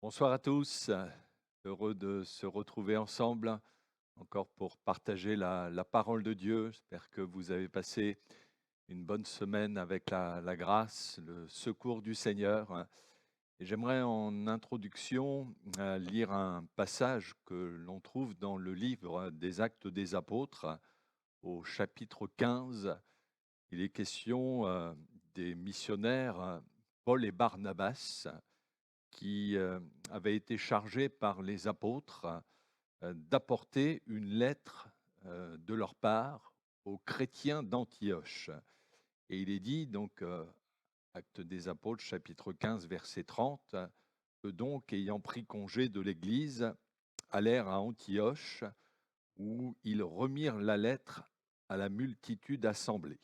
Bonsoir à tous, heureux de se retrouver ensemble encore pour partager la parole de Dieu. J'espère que vous avez passé une bonne semaine avec la grâce, le secours du Seigneur. Et j'aimerais en introduction lire un passage que l'on trouve dans le livre des Actes des Apôtres au chapitre 15. Il est question des missionnaires Paul et Barnabas qui avaient été chargés par les apôtres d'apporter une lettre de leur part aux chrétiens d'Antioche. Et il est dit donc, Actes des Apôtres, chapitre 15, verset 30, eux donc, ayant pris congé de l'Église, allèrent à Antioche, où ils remirent la lettre à la multitude assemblée.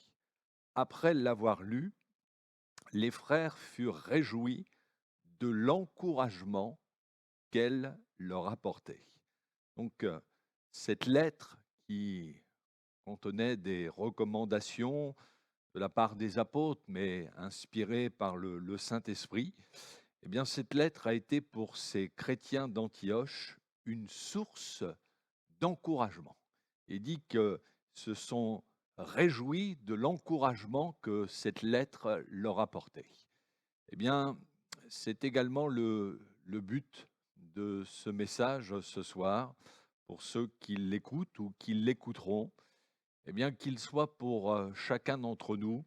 Après l'avoir lue, les frères furent réjouis de l'encouragement qu'elle leur apportait. Donc, cette lettre qui contenait des recommandations de la part des apôtres, mais inspirée par le Saint-Esprit, eh bien, cette lettre a été pour ces chrétiens d'Antioche une source d'encouragement. Il dit que se sont réjouis de l'encouragement que cette lettre leur apportait. Eh bien, c'est également le but de ce message ce soir, pour ceux qui l'écoutent ou qui l'écouteront, eh bien, qu'il soit pour chacun d'entre nous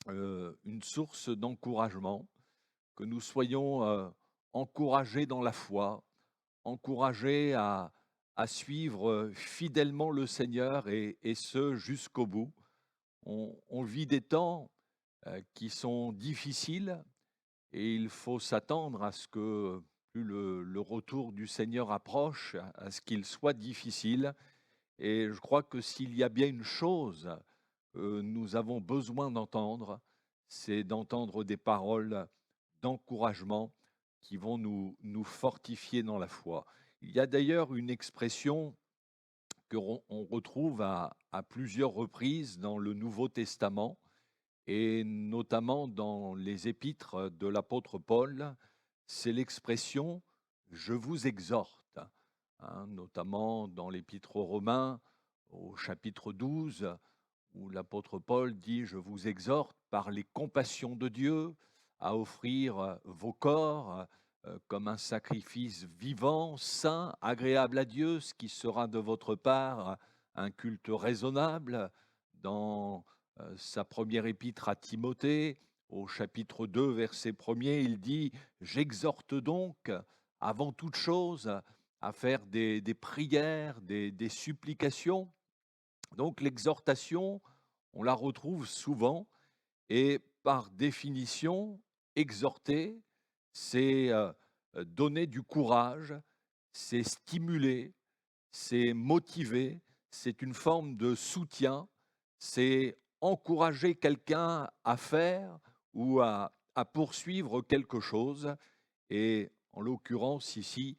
une source d'encouragement, que nous soyons encouragés dans la foi, encouragés à suivre fidèlement le Seigneur et ce jusqu'au bout. On vit des temps qui sont difficiles, et il faut s'attendre à ce que plus le retour du Seigneur approche, à ce qu'il soit difficile. Et je crois que s'il y a bien une chose que nous avons besoin d'entendre, c'est d'entendre des paroles d'encouragement qui vont nous fortifier dans la foi. Il y a d'ailleurs une expression que on retrouve à plusieurs reprises dans le Nouveau Testament, et notamment dans les épîtres de l'apôtre Paul, c'est l'expression je vous exhorte, hein, notamment dans l'épître aux Romains, au chapitre 12, où l'apôtre Paul dit je vous exhorte par les compassions de Dieu à offrir vos corps comme un sacrifice vivant, saint, agréable à Dieu, ce qui sera de votre part un culte raisonnable. Dans sa première épître à Timothée, au chapitre 2, verset 1er, il dit « J'exhorte donc, avant toute chose, à faire des prières, des supplications ». Donc l'exhortation, on la retrouve souvent, et par définition, exhorter, c'est donner du courage, c'est stimuler, c'est motiver, c'est une forme de soutien, c'est encourager quelqu'un à faire ou à poursuivre quelque chose. Et en l'occurrence ici,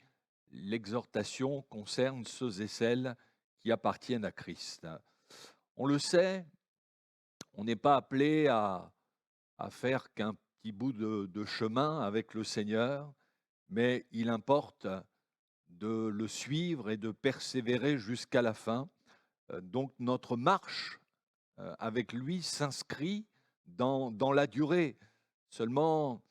l'exhortation concerne ceux et celles qui appartiennent à Christ. On le sait, on n'est pas appelé à faire qu'un petit bout de chemin avec le Seigneur, mais il importe de le suivre et de persévérer jusqu'à la fin. Donc notre marche avec lui s'inscrit dans la durée. Seulement,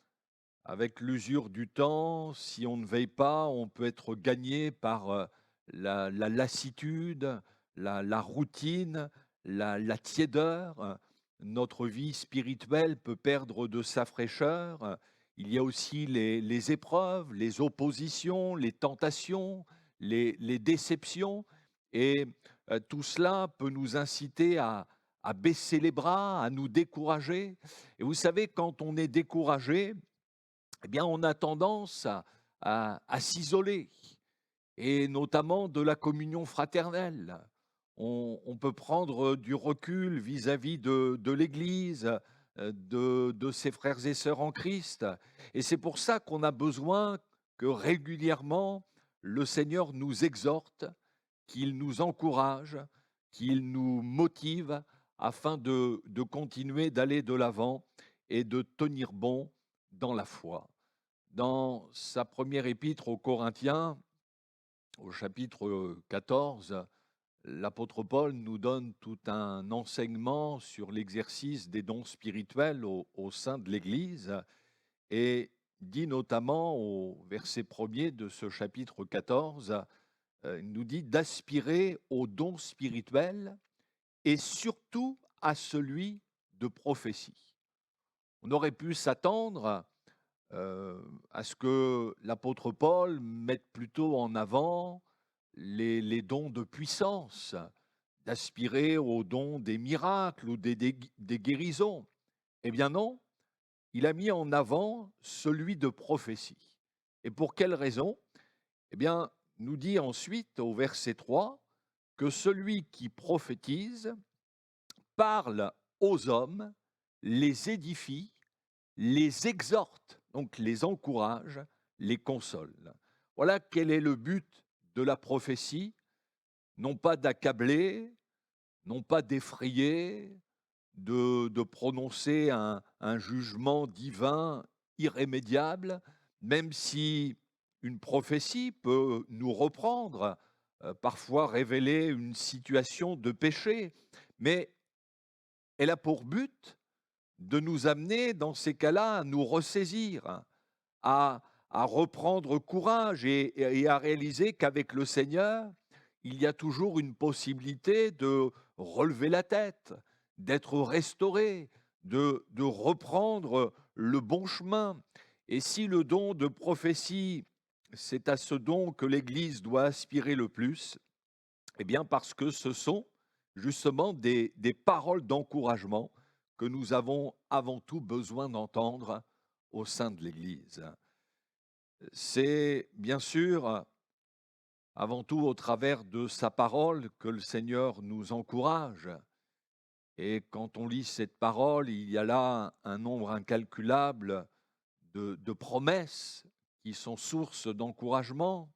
avec l'usure du temps, si on ne veille pas, on peut être gagné par la lassitude, la routine, la tiédeur. Notre vie spirituelle peut perdre de sa fraîcheur. Il y a aussi les épreuves, les oppositions, les tentations, les déceptions. Et tout cela peut nous inciter à baisser les bras, à nous décourager. Et vous savez, quand on est découragé, eh bien, on a tendance à s'isoler, et notamment de la communion fraternelle. On peut prendre du recul vis-à-vis de l'Église, de ses frères et sœurs en Christ. Et c'est pour ça qu'on a besoin que régulièrement le Seigneur nous exhorte, qu'il nous encourage, qu'il nous motive afin de continuer d'aller de l'avant et de tenir bon dans la foi. Dans sa première épître aux Corinthiens, au chapitre 14, l'apôtre Paul nous donne tout un enseignement sur l'exercice des dons spirituels au sein de l'Église et dit notamment au verset premier de ce chapitre 14, il nous dit d'aspirer aux dons spirituels et surtout à celui de prophétie. On aurait pu s'attendre à ce que l'apôtre Paul mette plutôt en avant les dons de puissance, d'aspirer aux dons des miracles ou des guérisons. Eh bien non, il a mis en avant celui de prophétie. Et pour quelle raison? Eh bien, nous dit ensuite au verset 3 que celui qui prophétise parle aux hommes, les édifie, les exhorte, donc les encourage, les console. Voilà quel est le but de la prophétie, non pas d'accabler, non pas d'effrayer, de prononcer un jugement divin irrémédiable, même si une prophétie peut nous reprendre, parfois révéler une situation de péché, mais elle a pour but de nous amener, dans ces cas-là, à nous ressaisir, à, à reprendre courage et à réaliser qu'avec le Seigneur, il y a toujours une possibilité de relever la tête, d'être restauré, de reprendre le bon chemin. Et si le don de prophétie, c'est à ce don que l'Église doit aspirer le plus, eh bien parce que ce sont justement des paroles d'encouragement que nous avons avant tout besoin d'entendre au sein de l'Église. C'est bien sûr avant tout au travers de sa parole que le Seigneur nous encourage. Et quand on lit cette parole, il y a là un nombre incalculable de promesses qui sont source d'encouragement.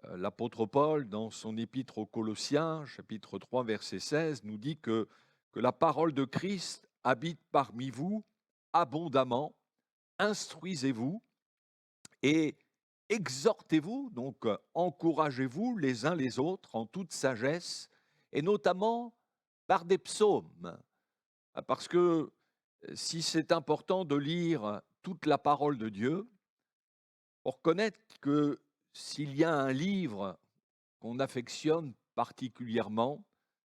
L'apôtre Paul, dans son épître aux Colossiens, chapitre 3, verset 16, nous dit que la parole de Christ habite parmi vous abondamment, instruisez-vous et exhortez-vous, donc encouragez-vous les uns les autres en toute sagesse, et notamment par des psaumes. Parce que si c'est important de lire toute la parole de Dieu, pour reconnaître que s'il y a un livre qu'on affectionne particulièrement,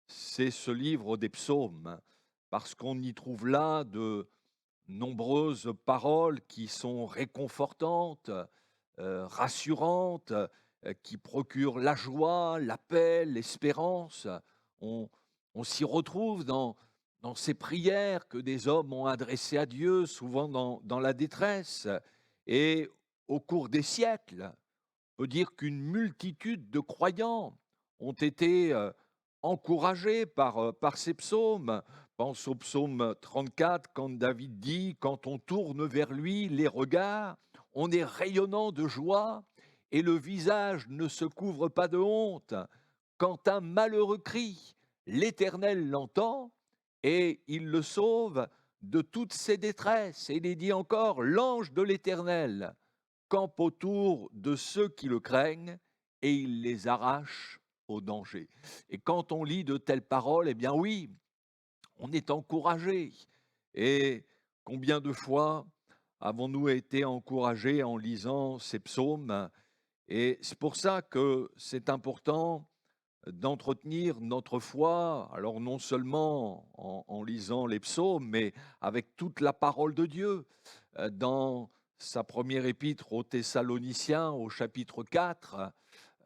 c'est ce livre des psaumes, parce qu'on y trouve là de nombreuses paroles qui sont réconfortantes, rassurantes, qui procurent la joie, la paix, l'espérance. On, on s'y retrouve dans ces prières que des hommes ont adressées à Dieu, souvent dans la détresse. Et au cours des siècles, on peut dire qu'une multitude de croyants ont été encouragés par ces psaumes. Pense au psaume 34, quand David dit « Quand on tourne vers lui les regards, on est rayonnant de joie et le visage ne se couvre pas de honte. Quand un malheureux crie, l'Éternel l'entend et il le sauve de toutes ses détresses. » Et il est dit encore « L'ange de l'Éternel campe autour de ceux qui le craignent et il les arrache au danger. » Et quand on lit de telles paroles, eh bien oui, on est encouragé. Et combien de fois avons-nous été encouragés en lisant ces psaumes? Et c'est pour ça que c'est important d'entretenir notre foi, alors non seulement en lisant les psaumes, mais avec toute la parole de Dieu. Dans sa première épître aux Thessaloniciens, au chapitre 4,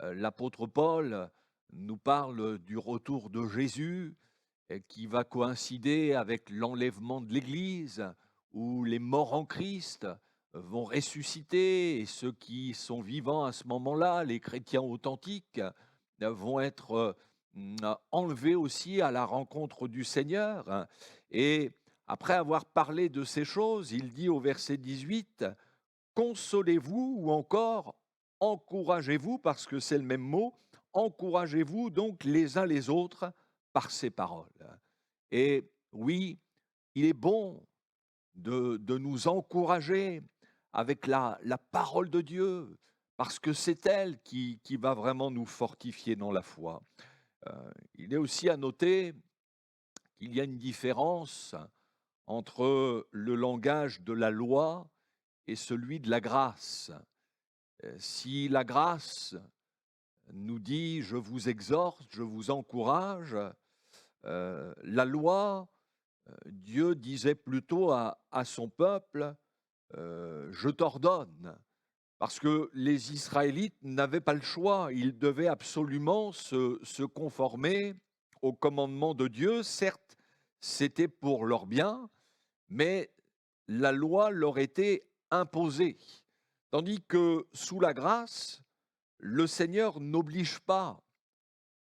l'apôtre Paul nous parle du retour de Jésus qui va coïncider avec l'enlèvement de l'Église, où les morts en Christ vont ressusciter et ceux qui sont vivants à ce moment-là, les chrétiens authentiques, vont être enlevés aussi à la rencontre du Seigneur. Et après avoir parlé de ces choses, il dit au verset 18, « Consolez-vous » ou encore « Encouragez-vous » parce que c'est le même mot, « Encouragez-vous donc les uns les autres par ces paroles. » Et oui, il est bon de nous encourager avec la parole de Dieu, parce que c'est elle qui va vraiment nous fortifier dans la foi. Il est aussi à noter qu'il y a une différence entre le langage de la loi et celui de la grâce. Si la grâce nous dit: «Je vous exhorte, je vous encourage», la loi, Dieu disait plutôt à son peuple: «Je t'ordonne». Parce que les Israélites n'avaient pas le choix, ils devaient absolument se conformer aux commandements de Dieu. Certes, c'était pour leur bien, mais la loi leur était imposée. Tandis que sous la grâce, le Seigneur n'oblige pas,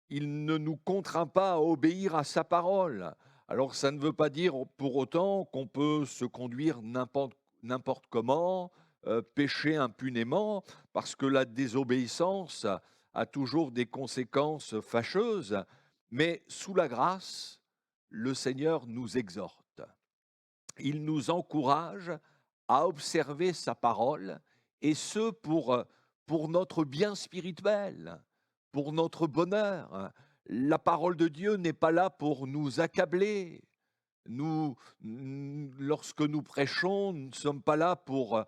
il ne nous contraint pas à obéir à sa parole. Alors ça ne veut pas dire pour autant qu'on peut se conduire n'importe comment, pécher impunément, parce que la désobéissance a toujours des conséquences fâcheuses. Mais sous la grâce, le Seigneur nous exhorte. Il nous encourage à observer sa parole, et ce pour notre bien spirituel, pour notre bonheur. La parole de Dieu n'est pas là pour nous accabler. Lorsque nous prêchons, nous ne sommes pas là pour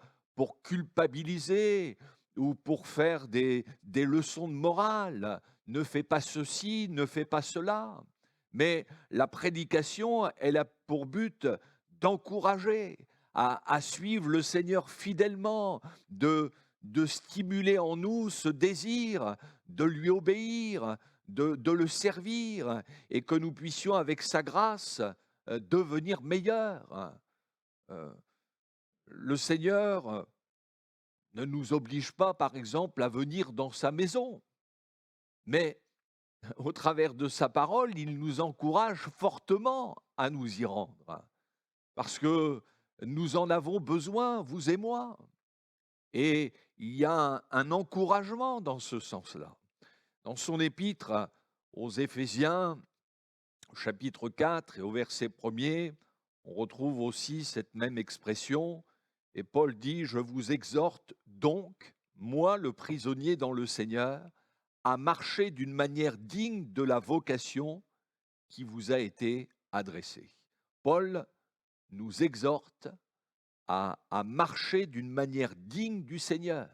culpabiliser ou pour faire des leçons de morale. Ne fais pas ceci, ne fais pas cela. Mais la prédication, elle a pour but d'encourager à suivre le Seigneur fidèlement, de stimuler en nous ce désir de lui obéir, de le servir, et que nous puissions, avec sa grâce, devenir meilleurs. Euh, le Seigneur ne nous oblige pas, par exemple, à venir dans sa maison, mais au travers de sa parole, il nous encourage fortement à nous y rendre, parce que nous en avons besoin, vous et moi. Et il y a un encouragement dans ce sens-là. Dans son épître aux Éphésiens, au chapitre 4 et au verset 1er, on retrouve aussi cette même expression. Et Paul dit: «Je vous exhorte donc, moi le prisonnier dans le Seigneur, à marcher d'une manière digne de la vocation qui vous a été adressée.» Paul nous exhorte à marcher d'une manière digne du Seigneur,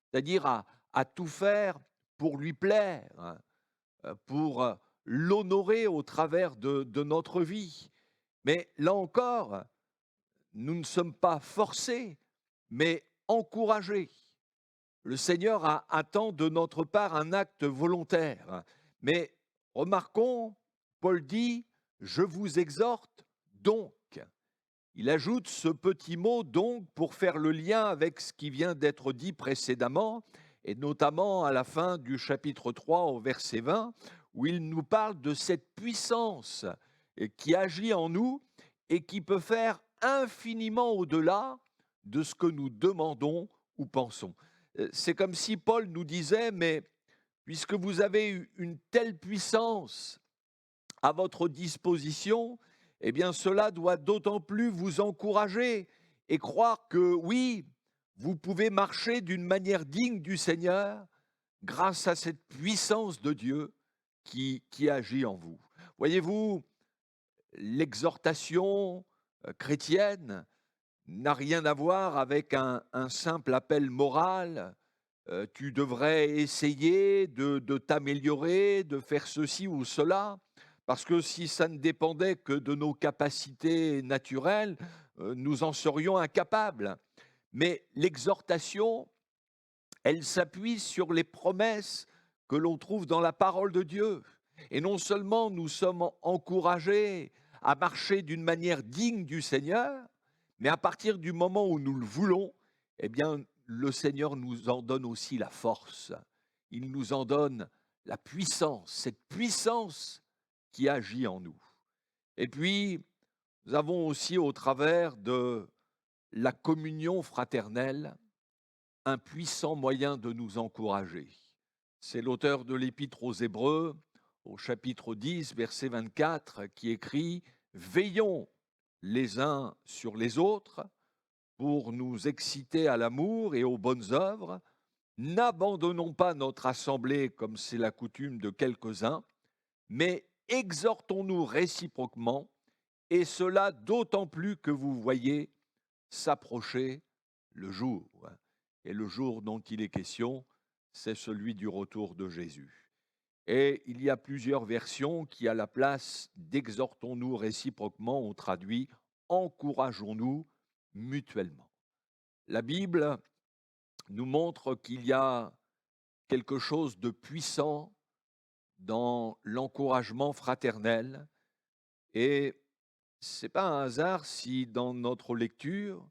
c'est-à-dire à tout faire pour lui plaire, pour l'honorer au travers de notre vie. Mais là encore, nous ne sommes pas forcés, mais encouragés. Le Seigneur attend de notre part un acte volontaire. Mais remarquons, Paul dit: «Je vous exhorte donc.» Il ajoute ce petit mot donc pour faire le lien avec ce qui vient d'être dit précédemment, et notamment à la fin du chapitre 3 au verset 20, où il nous parle de cette puissance qui agit en nous et qui peut faire infiniment au-delà de ce que nous demandons ou pensons. C'est comme si Paul nous disait: mais puisque vous avez une telle puissance à votre disposition, eh bien cela doit d'autant plus vous encourager et croire que oui, vous pouvez marcher d'une manière digne du Seigneur grâce à cette puissance de Dieu qui agit en vous. Voyez-vous, l'exhortation chrétienne n'a rien à voir avec un simple appel moral. Tu devrais essayer de t'améliorer, de faire ceci ou cela. Parce que si ça ne dépendait que de nos capacités naturelles, nous en serions incapables. Mais l'exhortation, elle s'appuie sur les promesses que l'on trouve dans la parole de Dieu. Et non seulement nous sommes encouragés à marcher d'une manière digne du Seigneur, mais à partir du moment où nous le voulons, eh bien, le Seigneur nous en donne aussi la force. Il nous en donne la puissance, cette puissance qui agit en nous. Et puis, nous avons aussi, au travers de la communion fraternelle, un puissant moyen de nous encourager. C'est l'auteur de l'Épître aux Hébreux, au chapitre 10, verset 24, qui écrit: «Veillons les uns sur les autres pour nous exciter à l'amour et aux bonnes œuvres. N'abandonnons pas notre assemblée comme c'est la coutume de quelques-uns, mais exhortons-nous réciproquement, et cela d'autant plus que vous voyez s'approcher le jour. Et le jour dont il est question, c'est celui du retour de Jésus. Et il y a plusieurs versions qui, à la place d'exhortons-nous réciproquement, ont traduit encourageons-nous mutuellement. La Bible nous montre qu'il y a quelque chose de puissant dans l'encouragement fraternel. Et ce n'est pas un hasard si dans notre lecture,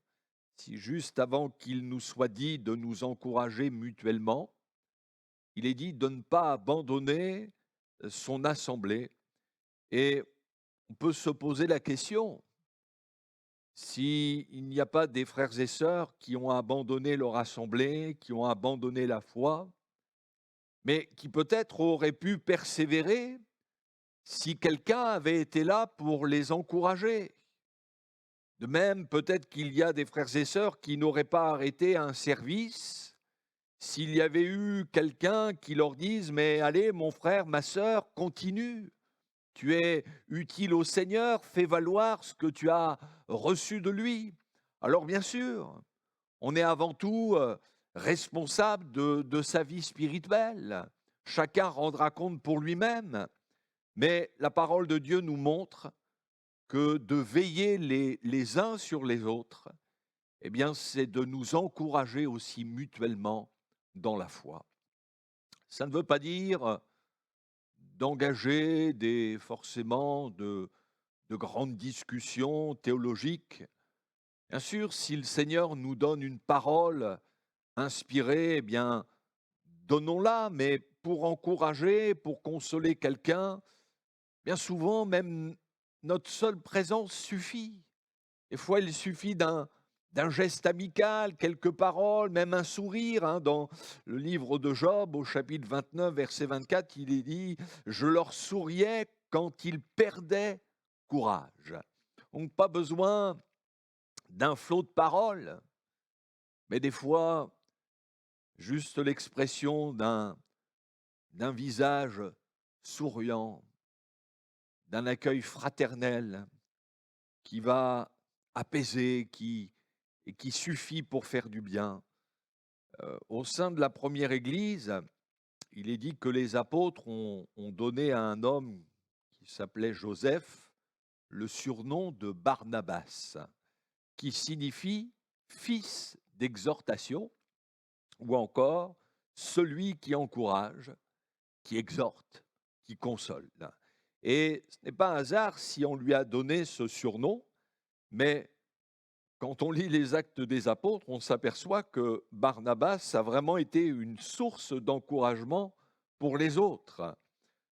si juste avant qu'il nous soit dit de nous encourager mutuellement, il est dit de ne pas abandonner son assemblée. Et on peut se poser la question, s'il n'y a pas des frères et sœurs qui ont abandonné leur assemblée, qui ont abandonné la foi, mais qui peut-être auraient pu persévérer si quelqu'un avait été là pour les encourager. De même, peut-être qu'il y a des frères et sœurs qui n'auraient pas arrêté un service s'il y avait eu quelqu'un qui leur dise « Mais allez, mon frère, ma sœur, continue. Tu es utile au Seigneur, fais valoir ce que tu as reçu de lui. » Alors bien sûr, on est avant tout responsable de sa vie spirituelle. Chacun rendra compte pour lui-même. Mais la parole de Dieu nous montre que de veiller les uns sur les autres, eh bien, c'est de nous encourager aussi mutuellement dans la foi. Ça ne veut pas dire d'engager forcément de grandes discussions théologiques. Bien sûr, si le Seigneur nous donne une parole inspirée, eh bien, donnons-la, mais pour encourager, pour consoler quelqu'un, bien souvent, même notre seule présence suffit. Des fois, il suffit d'un geste amical, quelques paroles, même un sourire. Dans le livre de Job, au chapitre 29, verset 24, il est dit « Je leur souriais quand ils perdaient courage ». Donc, pas besoin d'un flot de paroles, mais des fois, juste l'expression d'un visage souriant, d'un accueil fraternel qui va apaiser, et qui suffit pour faire du bien. Au sein de la première Église, il est dit que les apôtres ont donné à un homme qui s'appelait Joseph le surnom de Barnabas, qui signifie fils d'exhortation, ou encore celui qui encourage, qui exhorte, qui console. Et ce n'est pas un hasard si on lui a donné ce surnom, mais quand on lit les Actes des Apôtres, on s'aperçoit que Barnabas a vraiment été une source d'encouragement pour les autres.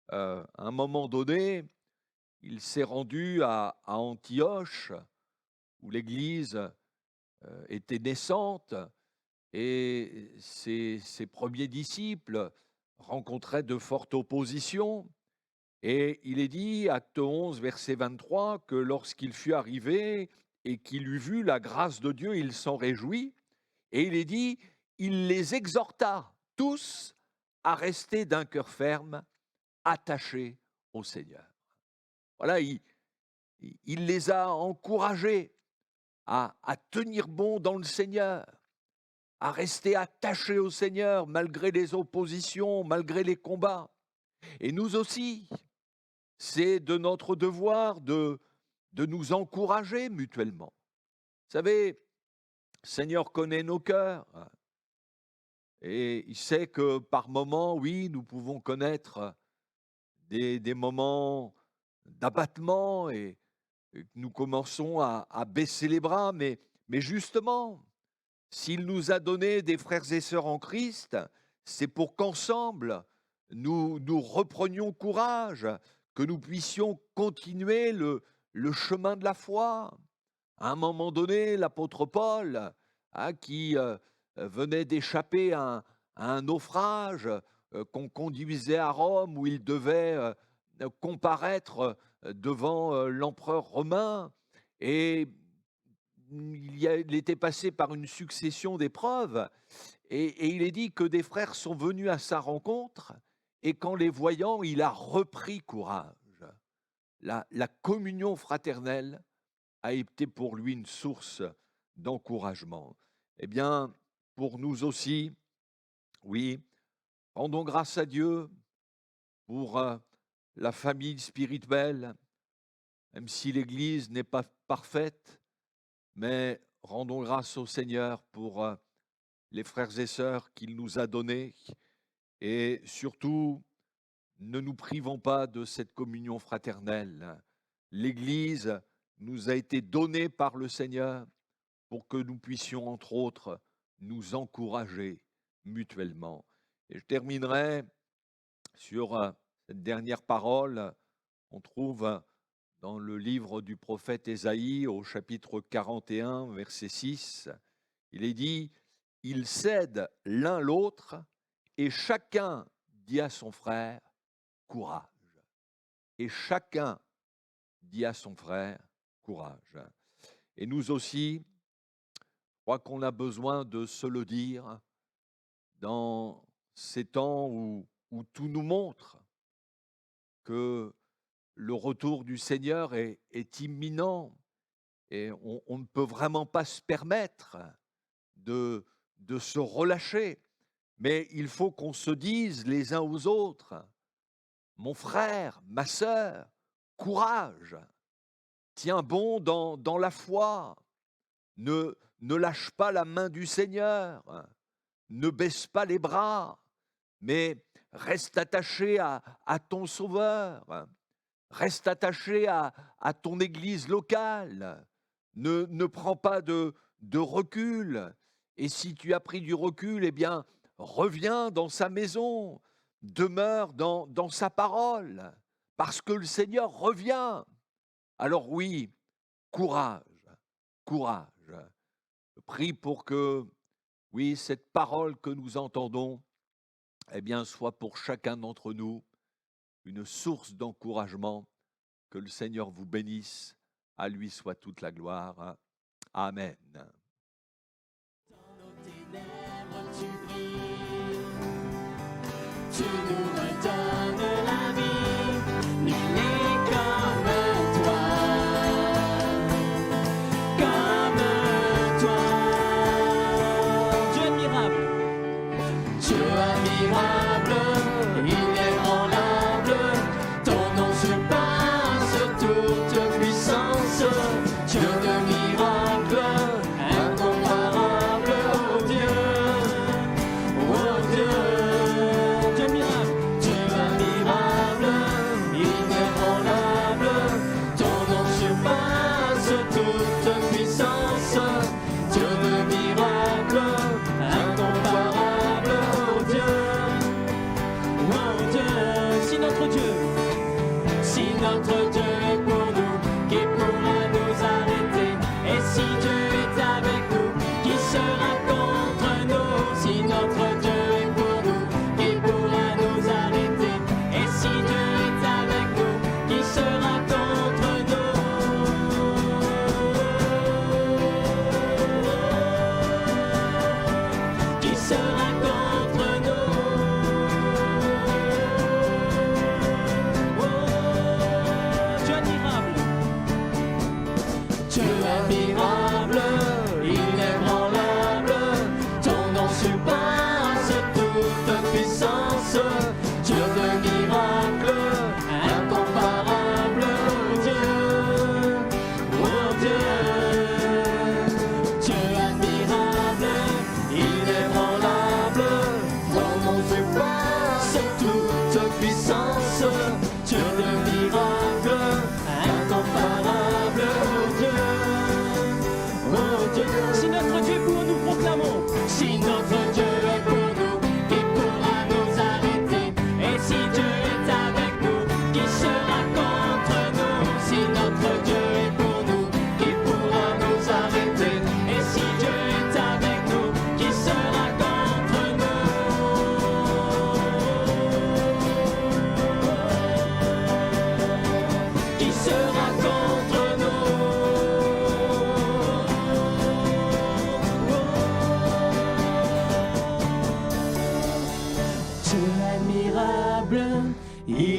À un moment donné, il s'est rendu à Antioche, où l'Église était naissante, et ses premiers disciples rencontraient de fortes oppositions. Et il est dit, acte 11, verset 23, que lorsqu'il fut arrivé et qu'il eut vu la grâce de Dieu, il s'en réjouit. Et il est dit, il les exhorta tous à rester d'un cœur ferme, attachés au Seigneur. Voilà, il les a encouragés à tenir bon dans le Seigneur, à rester attachés au Seigneur malgré les oppositions, malgré les combats. Et nous aussi, c'est de notre devoir de nous encourager mutuellement. Vous savez, le Seigneur connaît nos cœurs et il sait que par moments, oui, nous pouvons connaître des moments d'abattement et que nous commençons à baisser les bras, mais justement, s'il nous a donné des frères et sœurs en Christ, c'est pour qu'ensemble, nous reprenions courage, que nous puissions continuer le chemin de la foi. À un moment donné, l'apôtre Paul, qui venait d'échapper à un naufrage, qu'on conduisait à Rome, où il devait comparaître devant l'empereur romain, et il était passé par une succession d'épreuves et il est dit que des frères sont venus à sa rencontre et qu'en les voyant, il a repris courage. La communion fraternelle a été pour lui une source d'encouragement. Eh bien, pour nous aussi, oui, rendons grâce à Dieu pour la famille spirituelle, même si l'Église n'est pas parfaite, mais rendons grâce au Seigneur pour les frères et sœurs qu'il nous a donnés et surtout, ne nous privons pas de cette communion fraternelle. L'Église nous a été donnée par le Seigneur pour que nous puissions, entre autres, nous encourager mutuellement. Et je terminerai sur cette dernière parole. On trouve dans le livre du prophète Ésaïe, au chapitre 41, verset 6, il est dit « Ils s'aident l'un l'autre et chacun dit à son frère, courage. » Et chacun dit à son frère, courage. Et nous aussi, je crois qu'on a besoin de se le dire dans ces temps où tout nous montre que le retour du Seigneur est imminent et on ne peut vraiment pas se permettre de se relâcher. Mais il faut qu'on se dise les uns aux autres, mon frère, ma sœur, courage, tiens bon dans la foi, ne lâche pas la main du Seigneur, ne baisse pas les bras, mais reste attaché à ton Sauveur, reste attaché à ton Église locale, ne prends pas de recul, et si tu as pris du recul, eh bien, reviens dans sa maison, demeure dans sa parole, parce que le Seigneur revient. Alors oui, courage, courage. Je prie pour que, oui, cette parole que nous entendons, eh bien, soit pour chacun d'entre nous une source d'encouragement. Que le Seigneur vous bénisse. À lui soit toute la gloire. Amen. Tu nous redonnes la vie, nul n'est comme toi, comme toi. Dieu admirable, Dieu admirable, inébranlable, ton nom surpasse toute puissance, Dieu de miracle, incomparable, oh Dieu, oh Dieu. Dieu admirable,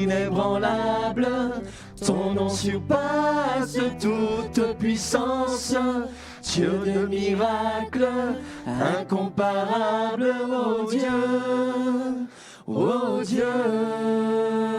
inébranlable. Ton nom surpasse toute puissance. Dieu de miracles, incomparable, oh Dieu, oh Dieu.